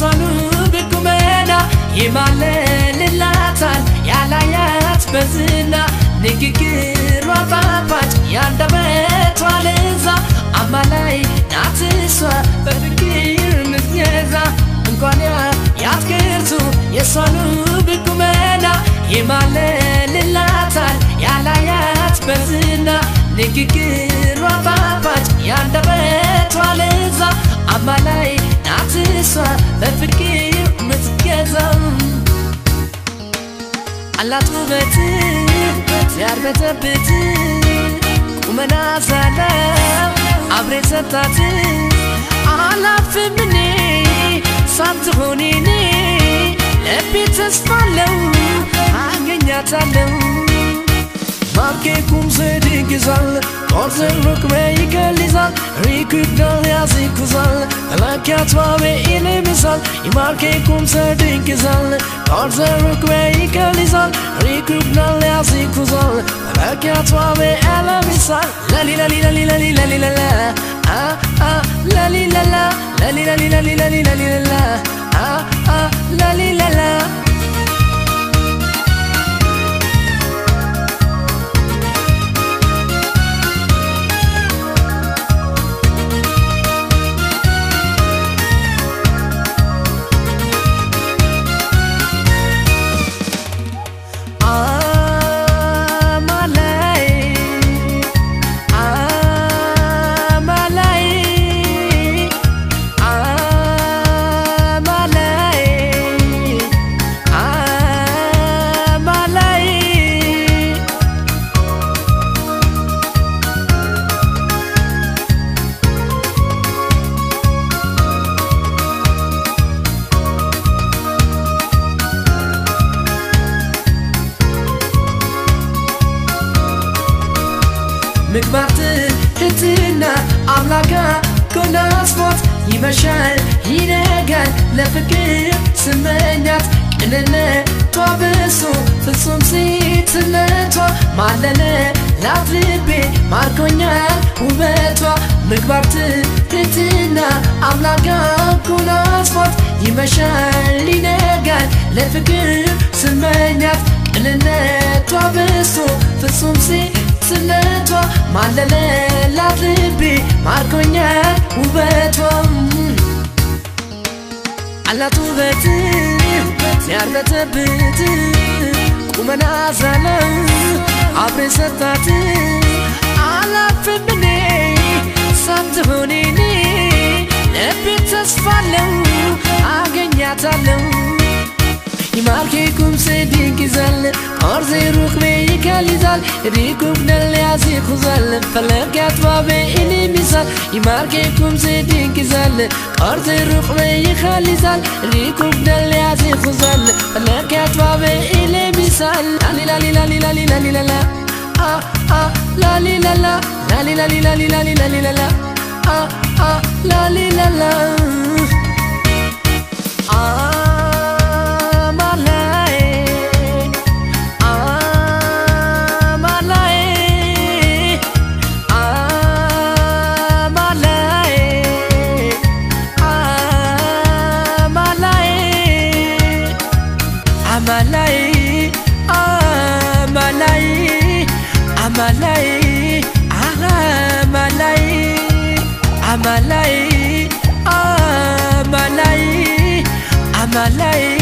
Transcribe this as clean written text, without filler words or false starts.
የሷኑ ብቁመና ይማለልላታል ያላያት በዝና ንግግሯ ጣፋጭ ያንደበቷ ለዛ አማላይ ናት እሷ በፍቅር ምትገዛ እንኳን ያትክርቱ የሷኑ ብቁመና ይማለልላታል ያላያት በዝና ንግግሯ ጣፋጭ ያንደበቷ ለዛ አማላይ ናት እሷ በፍቅር ምትገዛ አላት ውበት ሲያርበተበት ቁመና ሳለው አብሬ ሰጣት አላፍም እኔ ሳትሆን እኔ ልቤ ተስፋ አለው አገኛታለሁ ማርኬኩም ስድግዛል ቆርዘን ሩቅሜ ይገልዛል ሪኩዳል ያዝኩዛል ለኪያት ባቤ ይልምሳል ማርኬኩም ስድግዛል ቆርዘን ሩቅሜ ይገልዛል ሪኩዳል ያዝኩዛል ለኪያት ባቤ ይልምሳል ላሊላሊላሊላሊላሊላላ ላሊላላ ላሊላሊላሊላሊላላ ላሊላላ ምግባርት ህትና አምላካ ኮናስፎት ይመሻል ይነጋል ለፍቅር ስመኛት ቅንነቷ በሱ ፍጹም ሴትነቷ ማለለ ላፍልቤ ማርኮኛል ውበቷ ምግባርት ህትና አምላካ ኮናስፎት ይመሻል ይነጋል ለፍቅር ስመኛት ቅንነቷ በሱ ፍጹም ሴትነቷ ማለለላት ልቤ ማርኮኛል ውበቷ አላት ውበት ሲያርበተበት ቁመና ሳለው አብሬ ሰጣት አላፍም እኔ ሳትሆን እኔ ልቤ ተስፋ አለው አገኛታለሁ ማርኬኩም ስድግዛል ቆርዜ ሩቅሜ ይገልዛል ሪኩዳል ያዝኩዛል ፈለጋት ባቤ ይልምሳል ማርኬኩም ስድግዛል ቆርዜ ሩቅሜ ይገልዛል ሪኩዳል ያዝኩዛል ፈለጋት ባቤ ይልምሳል ላሊላሊላሊላሊላላ ላሊላላ ላሊላሊላሊላሊላላ ላሊላላ Amalai